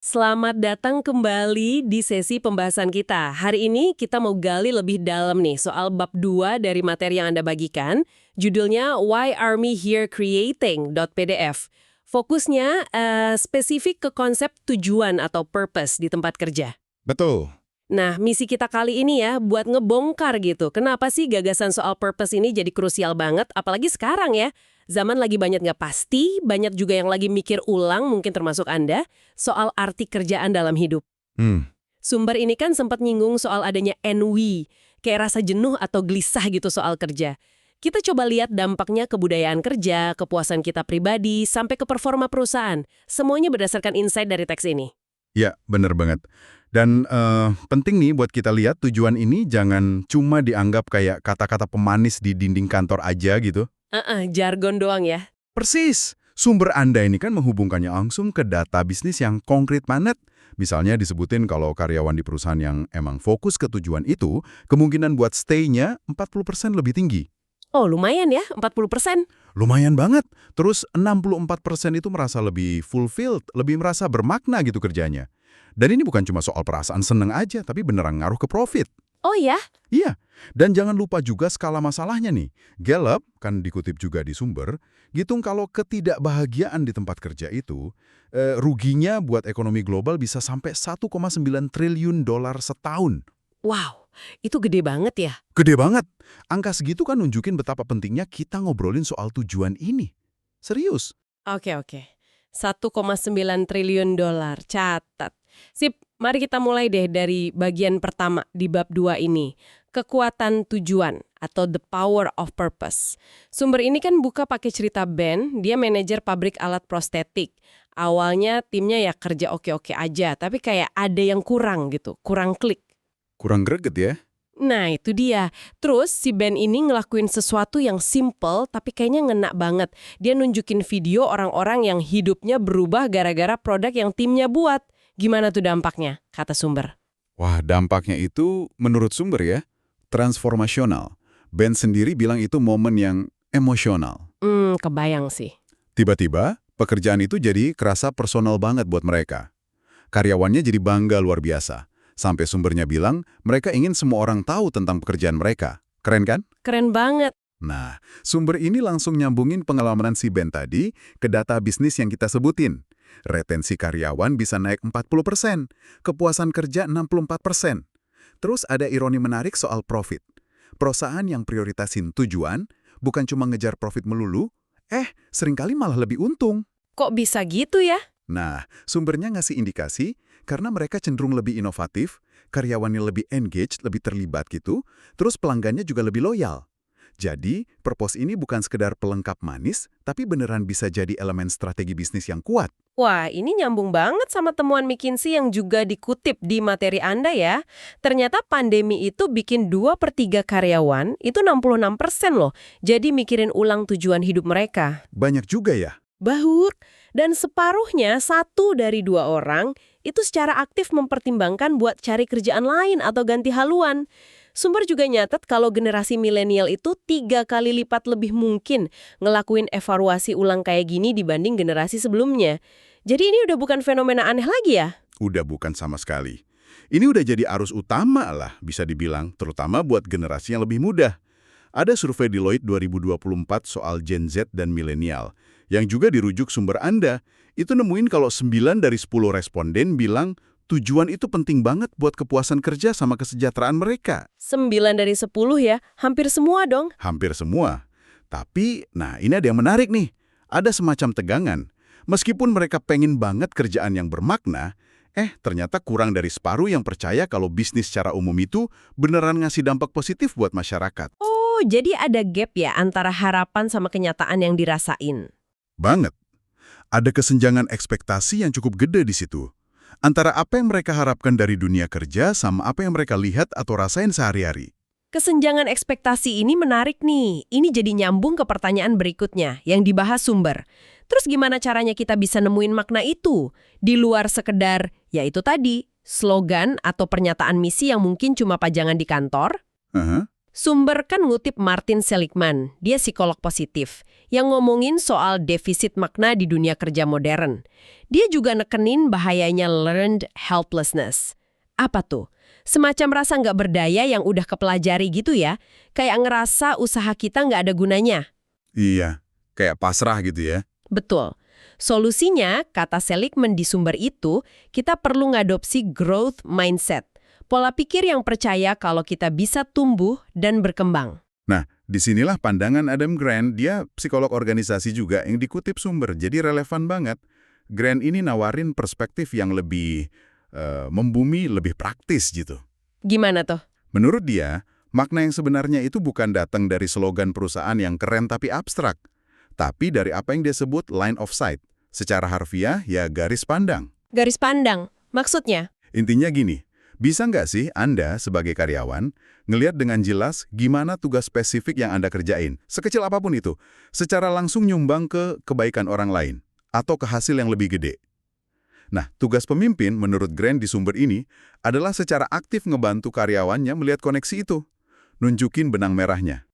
Selamat datang kembali di sesi pembahasan kita. Hari ini kita mau gali lebih dalam nih soal bab 2 dari materi yang Anda bagikan. Judulnya Why Army Here Creating .pdf. Fokusnya spesifik ke konsep tujuan atau purpose di tempat kerja. Betul. Nah, misi kita kali ini ya buat ngebongkar gitu. Kenapa sih gagasan soal purpose ini jadi krusial banget, apalagi sekarang ya. Zaman lagi banyak nggak pasti, banyak juga yang lagi mikir ulang, mungkin termasuk Anda, soal arti kerjaan dalam hidup. Sumber ini kan sempat nyinggung soal adanya ennui, kayak rasa jenuh atau gelisah gitu soal kerja. Kita coba lihat dampaknya ke budayaan kerja, kepuasan kita pribadi, sampai ke performa perusahaan. Semuanya berdasarkan insight dari teks ini. Ya, bener banget. Dan penting nih buat kita lihat tujuan ini jangan cuma dianggap kayak kata-kata pemanis di dinding kantor aja gitu. Jargon doang ya. Persis. Sumber Anda ini kan menghubungkannya langsung ke data bisnis yang konkret banget. Misalnya disebutin kalau karyawan di perusahaan yang emang fokus ke tujuan itu, kemungkinan buat stay-nya 40% lebih tinggi. Oh, lumayan ya, 40%. Lumayan banget. Terus 64% itu merasa lebih fulfilled, lebih merasa bermakna gitu kerjanya. Dan ini bukan cuma soal perasaan seneng aja, tapi beneran ngaruh ke profit. Oh ya? Iya, dan jangan lupa juga skala masalahnya nih. Gallup, kan dikutip juga di sumber, ngitung kalau ketidakbahagiaan di tempat kerja itu, ruginya buat ekonomi global bisa sampai 1,9 triliun dolar setahun. Wow, itu gede banget ya. Gede banget. Angka segitu kan nunjukin betapa pentingnya kita ngobrolin soal tujuan ini. Serius. Oke. 1,9 triliun dolar, catat. Sip, mari kita mulai deh dari bagian pertama di bab 2 ini. Kekuatan tujuan atau the power of purpose. Sumber ini kan buka pakai cerita Ben, dia manajer pabrik alat prostetik. Awalnya timnya ya kerja oke-oke aja, tapi kayak ada yang kurang gitu, kurang klik. Kurang greget ya? Nah, itu dia. Terus si Ben ini ngelakuin sesuatu yang simple tapi kayaknya ngena banget. Dia nunjukin video orang-orang yang hidupnya berubah gara-gara produk yang timnya buat. Gimana tuh dampaknya, kata sumber? Wah, dampaknya itu menurut sumber ya, transformasional. Ben sendiri bilang itu momen yang emosional. Kebayang sih. Tiba-tiba, pekerjaan itu jadi kerasa personal banget buat mereka. Karyawannya jadi bangga luar biasa. Sampai sumbernya bilang, mereka ingin semua orang tahu tentang pekerjaan mereka. Keren kan? Keren banget. Nah, sumber ini langsung nyambungin pengalaman si Ben tadi ke data bisnis yang kita sebutin. Retensi karyawan bisa naik 40%, kepuasan kerja 64%. Terus ada ironi menarik soal profit. Perusahaan yang prioritasin tujuan, bukan cuma ngejar profit melulu, seringkali malah lebih untung. Kok bisa gitu ya? Nah, sumbernya ngasih indikasi karena mereka cenderung lebih inovatif, karyawannya lebih engaged, lebih terlibat gitu, terus pelanggannya juga lebih loyal. Jadi, purpose ini bukan sekedar pelengkap manis, tapi beneran bisa jadi elemen strategi bisnis yang kuat. Wah, ini nyambung banget sama temuan McKinsey yang juga dikutip di materi Anda ya. Ternyata pandemi itu bikin 2/3 karyawan, itu 66% loh. Jadi mikirin ulang tujuan hidup mereka. Banyak juga ya. Bahur, dan separuhnya 1 dari 2 orang itu secara aktif mempertimbangkan buat cari kerjaan lain atau ganti haluan. Sumber juga nyatet kalau generasi milenial itu 3 kali lipat lebih mungkin ngelakuin evaluasi ulang kayak gini dibanding generasi sebelumnya. Jadi ini udah bukan fenomena aneh lagi ya? Udah bukan sama sekali. Ini udah jadi arus utama lah, bisa dibilang, terutama buat generasi yang lebih muda. Ada survei Deloitte 2024 soal Gen Z dan milenial, yang juga dirujuk sumber Anda. Itu nemuin kalau 9 dari 10 responden bilang tujuan itu penting banget buat kepuasan kerja sama kesejahteraan mereka. 9 dari 10 ya, hampir semua dong. Hampir semua. Tapi, nah ini ada yang menarik nih. Ada semacam tegangan. Meskipun mereka pengen banget kerjaan yang bermakna, ternyata kurang dari separuh yang percaya kalau bisnis secara umum itu beneran ngasih dampak positif buat masyarakat. Oh, jadi ada gap ya antara harapan sama kenyataan yang dirasain. Banget. Ada kesenjangan ekspektasi yang cukup gede di situ. Antara apa yang mereka harapkan dari dunia kerja sama apa yang mereka lihat atau rasain sehari-hari. Kesenjangan ekspektasi ini menarik nih. Ini jadi nyambung ke pertanyaan berikutnya yang dibahas sumber. Terus gimana caranya kita bisa nemuin makna itu? Di luar sekedar, yaitu tadi, slogan atau pernyataan misi yang mungkin cuma pajangan di kantor? Sumber kan ngutip Martin Seligman, dia psikolog positif, yang ngomongin soal defisit makna di dunia kerja modern. Dia juga nekenin bahayanya learned helplessness. Apa tuh? Semacam rasa nggak berdaya yang udah kepelajari gitu ya, kayak ngerasa usaha kita nggak ada gunanya. Iya, kayak pasrah gitu ya. Betul. Solusinya, kata Seligman di sumber itu, kita perlu ngadopsi growth mindset. Pola pikir yang percaya kalau kita bisa tumbuh dan berkembang. Nah, disinilah pandangan Adam Grant, dia psikolog organisasi juga yang dikutip sumber, jadi relevan banget. Grant ini nawarin perspektif yang lebih membumi, lebih praktis gitu. Gimana tuh? Menurut dia, makna yang sebenarnya itu bukan datang dari slogan perusahaan yang keren tapi abstrak, tapi dari apa yang dia sebut line of sight. Secara harfiah, ya garis pandang. Garis pandang, maksudnya? Intinya gini, bisa nggak sih Anda sebagai karyawan ngelihat dengan jelas gimana tugas spesifik yang Anda kerjain, sekecil apapun itu, secara langsung nyumbang ke kebaikan orang lain, atau ke hasil yang lebih gede? Nah, tugas pemimpin menurut Grant di sumber ini adalah secara aktif ngebantu karyawannya melihat koneksi itu, nunjukin benang merahnya.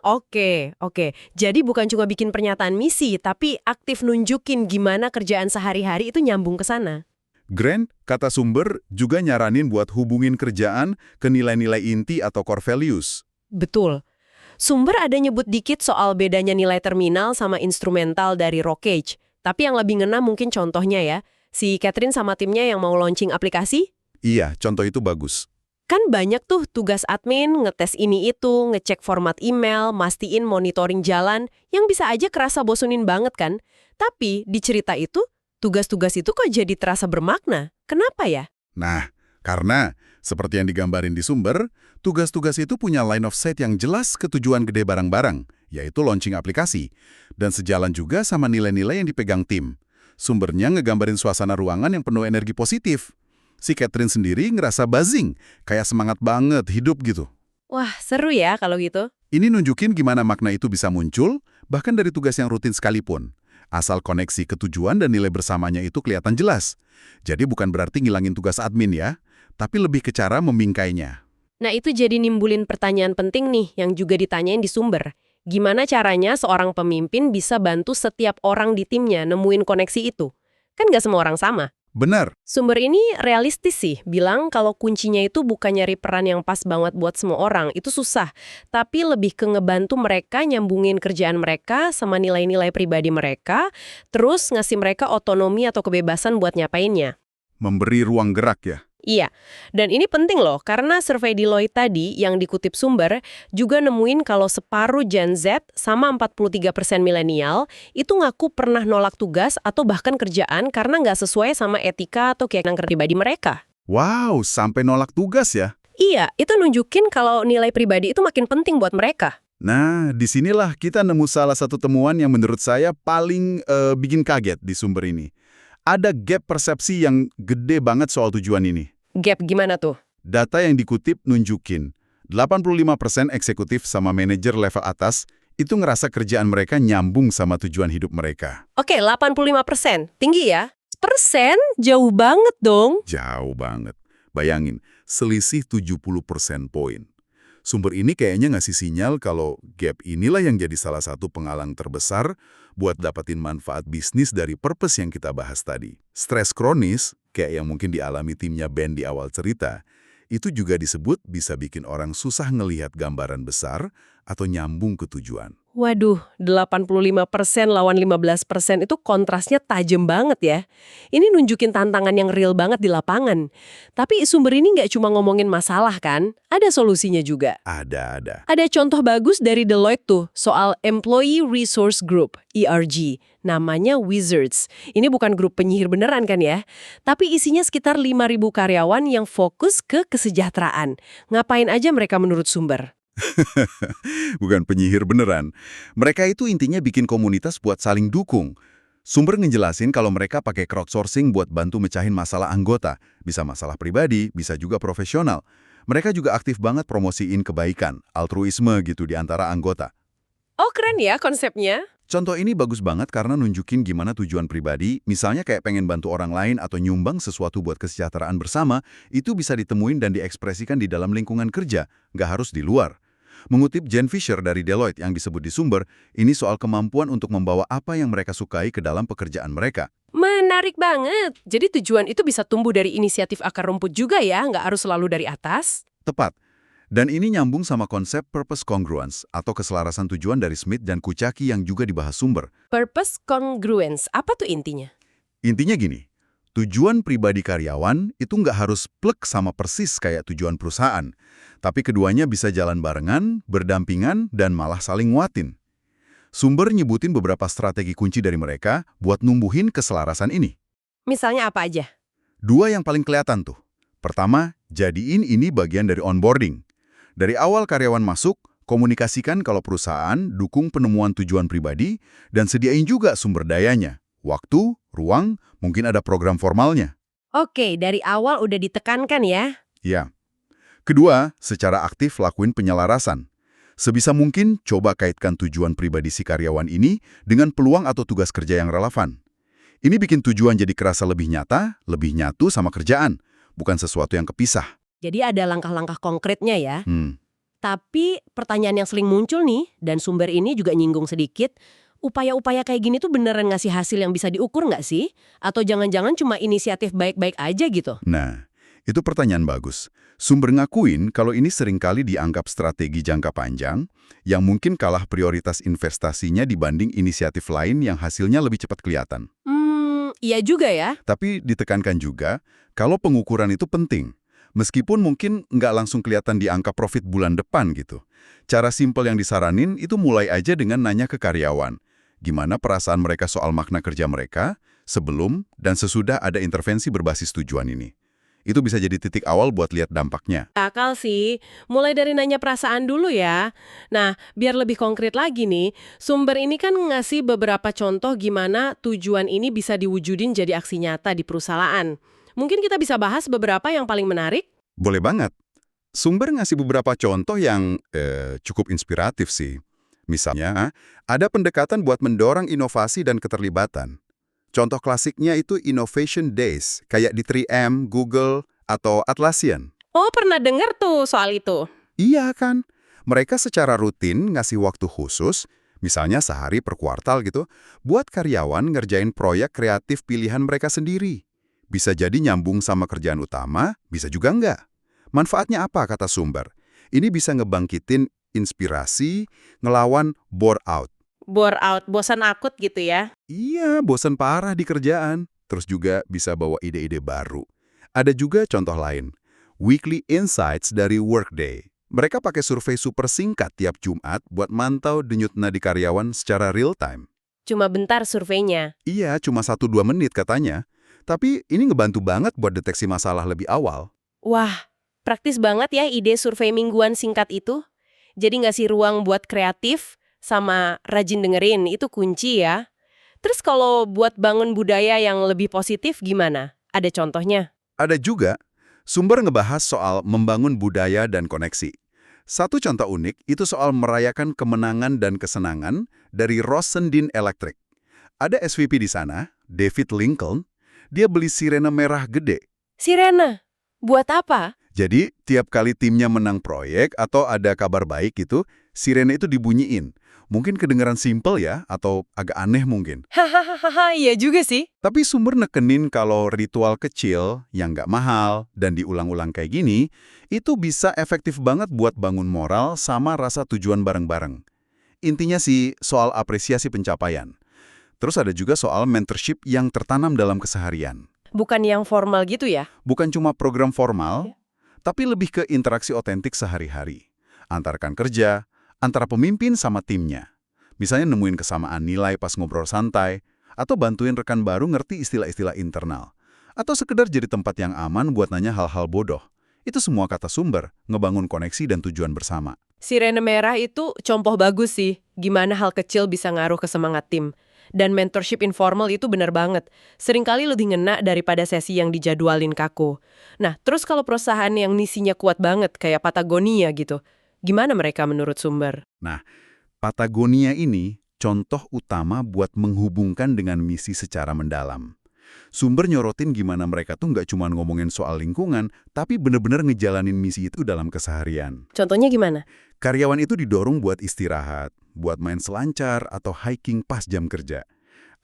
Oke. Jadi bukan cuma bikin pernyataan misi, tapi aktif nunjukin gimana kerjaan sehari-hari itu nyambung ke sana. Grant, kata sumber, juga nyaranin buat hubungin kerjaan ke nilai-nilai inti atau core values. Betul. Sumber ada nyebut dikit soal bedanya nilai terminal sama instrumental dari Rockage. Tapi yang lebih ngena mungkin contohnya ya, si Catherine sama timnya yang mau launching aplikasi. Iya, contoh itu bagus. Kan banyak tuh tugas admin, ngetes ini itu, ngecek format email, mastiin monitoring jalan, yang bisa aja kerasa bosunin banget kan. Tapi di cerita itu, tugas-tugas itu kok jadi terasa bermakna. Kenapa ya? Nah, karena seperti yang digambarin di sumber, tugas-tugas itu punya line of sight yang jelas ke tujuan gede barang-barang, yaitu launching aplikasi, dan sejalan juga sama nilai-nilai yang dipegang tim. Sumbernya ngegambarin suasana ruangan yang penuh energi positif. Si Catherine sendiri ngerasa buzzing, kayak semangat banget hidup gitu. Wah, seru ya kalau gitu. Ini nunjukin gimana makna itu bisa muncul, bahkan dari tugas yang rutin sekalipun. Asal koneksi ke tujuan dan nilai bersamanya itu kelihatan jelas. Jadi bukan berarti ngilangin tugas admin ya, tapi lebih ke cara membingkainya. Nah, itu jadi nimbulin pertanyaan penting nih yang juga ditanyain di sumber. Gimana caranya seorang pemimpin bisa bantu setiap orang di timnya nemuin koneksi itu? Kan nggak semua orang sama. Benar. Sumber ini realistis sih, bilang kalau kuncinya itu bukan nyari peran yang pas banget buat semua orang, itu susah. Tapi lebih ke ngebantu mereka nyambungin kerjaan mereka sama nilai-nilai pribadi mereka, terus ngasih mereka otonomi atau kebebasan buat nyapainnya. Memberi ruang gerak ya. Iya, dan ini penting loh, karena survei Deloitte tadi yang dikutip sumber juga nemuin kalau separuh Gen Z sama 43% milenial itu ngaku pernah nolak tugas atau bahkan kerjaan karena nggak sesuai sama etika atau keyakinan pribadi mereka. Wow, sampai nolak tugas ya? Iya, itu nunjukin kalau nilai pribadi itu makin penting buat mereka. Nah, disinilah kita nemu salah satu temuan yang menurut saya paling bikin kaget di sumber ini. Ada gap persepsi yang gede banget soal tujuan ini. Gap gimana tuh? Data yang dikutip nunjukin 85% eksekutif sama manajer level atas itu ngerasa kerjaan mereka nyambung sama tujuan hidup mereka. Oke, 85%. Tinggi ya? Persen? Jauh banget dong. Jauh banget. Bayangin, selisih 70% poin. Sumber ini kayaknya ngasih sinyal kalau gap inilah yang jadi salah satu penghalang terbesar buat dapetin manfaat bisnis dari purpose yang kita bahas tadi. Stres kronis, kayak yang mungkin dialami timnya Ben di awal cerita, itu juga disebut bisa bikin orang susah ngelihat gambaran besar atau nyambung ke tujuan. Waduh, 85% lawan 15% itu kontrasnya tajam banget ya. Ini nunjukin tantangan yang real banget di lapangan. Tapi sumber ini nggak cuma ngomongin masalah kan, ada solusinya juga. Ada. Ada contoh bagus dari Deloitte tuh, soal Employee Resource Group, ERG. Namanya Wizards. Ini bukan grup penyihir beneran kan ya? Tapi isinya sekitar 5.000 karyawan yang fokus ke kesejahteraan. Ngapain aja mereka menurut sumber? Bukan penyihir beneran. Mereka itu intinya bikin komunitas buat saling dukung. Sumber ngejelasin kalau mereka pakai crowdsourcing buat bantu mecahin masalah anggota. Bisa masalah pribadi, bisa juga profesional. Mereka juga aktif banget promosiin kebaikan, altruisme gitu di antara anggota. Oh keren ya konsepnya. Contoh ini bagus banget karena nunjukin gimana tujuan pribadi, misalnya kayak pengen bantu orang lain atau nyumbang sesuatu buat kesejahteraan bersama, itu bisa ditemuin dan diekspresikan di dalam lingkungan kerja, nggak harus di luar. Mengutip Jen Fisher dari Deloitte yang disebut di sumber, ini soal kemampuan untuk membawa apa yang mereka sukai ke dalam pekerjaan mereka. Menarik banget. Jadi tujuan itu bisa tumbuh dari inisiatif akar rumput juga ya, nggak harus selalu dari atas. Tepat. Dan ini nyambung sama konsep purpose congruence atau keselarasan tujuan dari Smith dan Kucaki yang juga dibahas sumber. Purpose congruence, apa tuh intinya? Intinya gini, tujuan pribadi karyawan itu nggak harus plek sama persis kayak tujuan perusahaan, tapi keduanya bisa jalan barengan, berdampingan, dan malah saling nguatin. Sumber nyebutin beberapa strategi kunci dari mereka buat numbuhin keselarasan ini. Misalnya apa aja? Dua yang paling kelihatan tuh. Pertama, jadiin ini bagian dari onboarding. Dari awal karyawan masuk, komunikasikan kalau perusahaan dukung penemuan tujuan pribadi dan sediain juga sumber dayanya. Waktu, ruang, mungkin ada program formalnya. Oke, dari awal udah ditekankan ya. Ya. Kedua, secara aktif lakuin penyelarasan. Sebisa mungkin coba kaitkan tujuan pribadi si karyawan ini dengan peluang atau tugas kerja yang relevan. Ini bikin tujuan jadi kerasa lebih nyata, lebih nyatu sama kerjaan, bukan sesuatu yang kepisah. Jadi ada langkah-langkah konkretnya ya. Hmm. Tapi pertanyaan yang sering muncul nih, dan sumber ini juga nyinggung sedikit, upaya-upaya kayak gini tuh beneran ngasih hasil yang bisa diukur nggak sih? Atau jangan-jangan cuma inisiatif baik-baik aja gitu? Nah, itu pertanyaan bagus. Sumber ngakuin kalau ini seringkali dianggap strategi jangka panjang yang mungkin kalah prioritas investasinya dibanding inisiatif lain yang hasilnya lebih cepat kelihatan. Iya juga ya. Tapi ditekankan juga kalau pengukuran itu penting. Meskipun mungkin nggak langsung kelihatan di angka profit bulan depan gitu. Cara simpel yang disaranin itu mulai aja dengan nanya ke karyawan. Gimana perasaan mereka soal makna kerja mereka sebelum dan sesudah ada intervensi berbasis tujuan ini. Itu bisa jadi titik awal buat lihat dampaknya. Akal sih, mulai dari nanya perasaan dulu ya. Nah, biar lebih konkret lagi nih, sumber ini kan ngasih beberapa contoh gimana tujuan ini bisa diwujudin jadi aksi nyata di perusahaan. Mungkin kita bisa bahas beberapa yang paling menarik? Boleh banget. Sumber ngasih beberapa contoh yang cukup inspiratif sih. Misalnya, ada pendekatan buat mendorong inovasi dan keterlibatan. Contoh klasiknya itu Innovation Days, kayak di 3M, Google, atau Atlassian. Oh, pernah dengar tuh soal itu. Iya kan? Mereka secara rutin ngasih waktu khusus, misalnya sehari per kuartal gitu, buat karyawan ngerjain proyek kreatif pilihan mereka sendiri. Bisa jadi nyambung sama kerjaan utama, bisa juga enggak. Manfaatnya apa kata sumber? Ini bisa ngebangkitin inspirasi, ngelawan bore out. Bore out, bosan akut gitu ya. Iya, bosan parah di kerjaan. Terus juga bisa bawa ide-ide baru. Ada juga contoh lain. Weekly Insights dari Workday. Mereka pakai survei super singkat tiap Jumat buat mantau denyut nadi karyawan secara real time. Cuma bentar surveinya. Iya, cuma 1-2 menit katanya. Tapi ini ngebantu banget buat deteksi masalah lebih awal. Wah, praktis banget ya ide survei mingguan singkat itu. Jadi ngasih ruang buat kreatif sama rajin dengerin, itu kunci ya. Terus kalau buat bangun budaya yang lebih positif gimana? Ada contohnya? Ada juga, sumber ngebahas soal membangun budaya dan koneksi. Satu contoh unik itu soal merayakan kemenangan dan kesenangan dari Rosendin Electric. Ada SVP di sana, David Lincoln, dia beli sirena merah gede. Sirena? Buat apa? Jadi, tiap kali timnya menang proyek atau ada kabar baik gitu, sirena itu dibunyiin. Mungkin kedengaran simpel ya, atau agak aneh mungkin. Hahaha, iya juga sih. Tapi sumber nekenin kalau ritual kecil yang nggak mahal dan diulang-ulang kayak gini, itu bisa efektif banget buat bangun moral sama rasa tujuan bareng-bareng. Intinya sih soal apresiasi pencapaian. Terus ada juga soal mentorship yang tertanam dalam keseharian. Bukan yang formal gitu ya? Bukan cuma program formal, tapi lebih ke interaksi otentik sehari-hari. Antar rekan kerja, antara pemimpin sama timnya. Misalnya nemuin kesamaan nilai pas ngobrol santai, atau bantuin rekan baru ngerti istilah-istilah internal. Atau sekedar jadi tempat yang aman buat nanya hal-hal bodoh. Itu semua kata sumber, ngebangun koneksi dan tujuan bersama. Sirene merah itu contoh bagus sih, gimana hal kecil bisa ngaruh ke semangat tim. Dan mentorship informal itu benar banget. Seringkali lebih ngena daripada sesi yang dijadwalin kaku. Nah, terus kalau perusahaan yang misinya kuat banget, kayak Patagonia gitu, gimana mereka menurut sumber? Nah, Patagonia ini contoh utama buat menghubungkan dengan misi secara mendalam. Sumber nyorotin gimana mereka tuh nggak cuma ngomongin soal lingkungan, tapi bener-bener ngejalanin misi itu dalam keseharian. Contohnya gimana? Karyawan itu didorong buat istirahat, buat main selancar atau hiking pas jam kerja.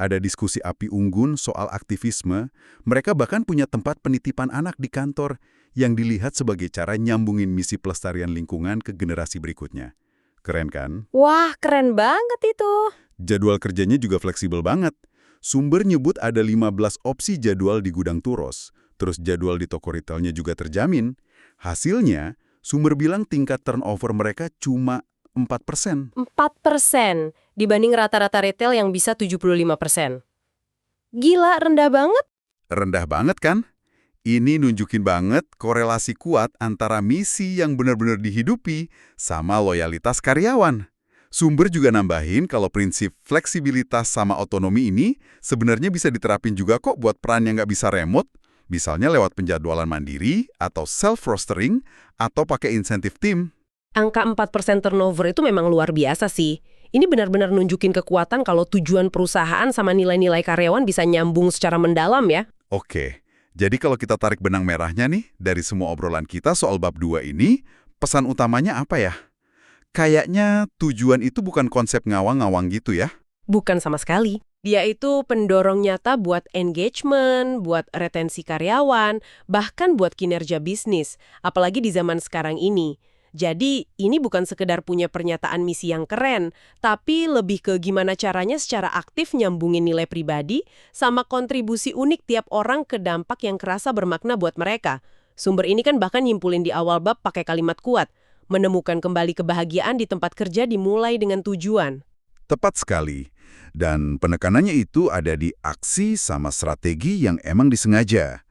Ada diskusi api unggun soal aktivisme, mereka bahkan punya tempat penitipan anak di kantor yang dilihat sebagai cara nyambungin misi pelestarian lingkungan ke generasi berikutnya. Keren kan? Wah, keren banget itu. Jadwal kerjanya juga fleksibel banget. Sumber nyebut ada 15 opsi jadwal di gudang Turos, terus jadwal di toko retailnya juga terjamin. Hasilnya, sumber bilang tingkat turnover mereka cuma 4%. 4% dibanding rata-rata retail yang bisa 75%. Gila, rendah banget. Rendah banget kan? Ini nunjukin banget korelasi kuat antara misi yang benar-benar dihidupi sama loyalitas karyawan. Sumber juga nambahin kalau prinsip fleksibilitas sama otonomi ini sebenarnya bisa diterapin juga kok buat peran yang nggak bisa remote, misalnya lewat penjadwalan mandiri atau self-rostering atau pakai insentif tim. Angka 4% turnover itu memang luar biasa sih. Ini benar-benar nunjukin kekuatan kalau tujuan perusahaan sama nilai-nilai karyawan bisa nyambung secara mendalam ya. Oke, jadi kalau kita tarik benang merahnya nih, dari semua obrolan kita soal bab 2 ini, pesan utamanya apa ya? Kayaknya tujuan itu bukan konsep ngawang-ngawang gitu ya. Bukan sama sekali. Dia itu pendorong nyata buat engagement, buat retensi karyawan, bahkan buat kinerja bisnis, apalagi di zaman sekarang ini. Jadi, ini bukan sekedar punya pernyataan misi yang keren, tapi lebih ke gimana caranya secara aktif nyambungin nilai pribadi sama kontribusi unik tiap orang ke dampak yang kerasa bermakna buat mereka. Sumber ini kan bahkan nyimpulin di awal bab pakai kalimat kuat, menemukan kembali kebahagiaan di tempat kerja dimulai dengan tujuan. Tepat sekali. Dan penekanannya itu ada di aksi sama strategi yang emang disengaja.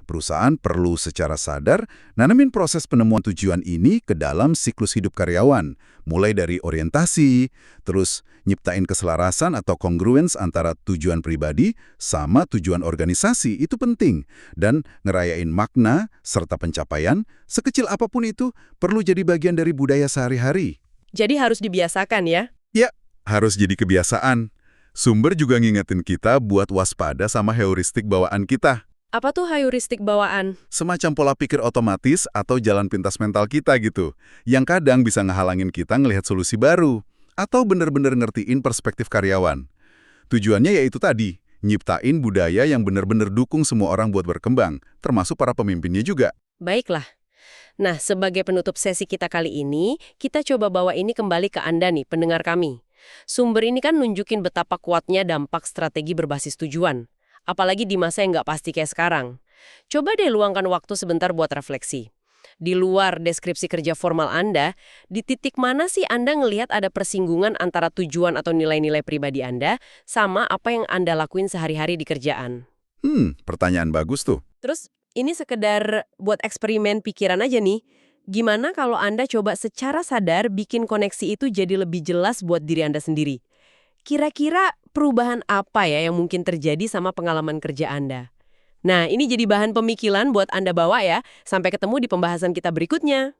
Perusahaan perlu secara sadar nanamin proses penemuan tujuan ini ke dalam siklus hidup karyawan, mulai dari orientasi, terus nyiptain keselarasan atau congruence antara tujuan pribadi sama tujuan organisasi itu penting, dan ngerayain makna serta pencapaian, sekecil apapun itu, perlu jadi bagian dari budaya sehari-hari. Jadi harus dibiasakan ya. Ya, harus jadi kebiasaan. Sumber juga ngingetin kita buat waspada sama heuristik bawaan kita. Apa tuh heuristik bawaan? Semacam pola pikir otomatis atau jalan pintas mental kita gitu, yang kadang bisa ngehalangin kita ngelihat solusi baru, atau bener-bener ngertiin perspektif karyawan. Tujuannya yaitu tadi, nyiptain budaya yang bener-bener dukung semua orang buat berkembang, termasuk para pemimpinnya juga. Baiklah. Nah, sebagai penutup sesi kita kali ini, kita coba bawa ini kembali ke Anda nih, pendengar kami. Sumber ini kan nunjukin betapa kuatnya dampak strategi berbasis tujuan. Apalagi di masa yang nggak pasti kayak sekarang. Coba deh luangkan waktu sebentar buat refleksi. Di luar deskripsi kerja formal Anda, di titik mana sih Anda ngelihat ada persinggungan antara tujuan atau nilai-nilai pribadi Anda sama apa yang Anda lakuin sehari-hari di kerjaan? Pertanyaan bagus tuh. Terus, ini sekedar buat eksperimen pikiran aja nih. Gimana kalau Anda coba secara sadar bikin koneksi itu jadi lebih jelas buat diri Anda sendiri? Kira-kira perubahan apa ya yang mungkin terjadi sama pengalaman kerja Anda? Nah, ini jadi bahan pemikiran buat Anda bawa ya. Sampai ketemu di pembahasan kita berikutnya.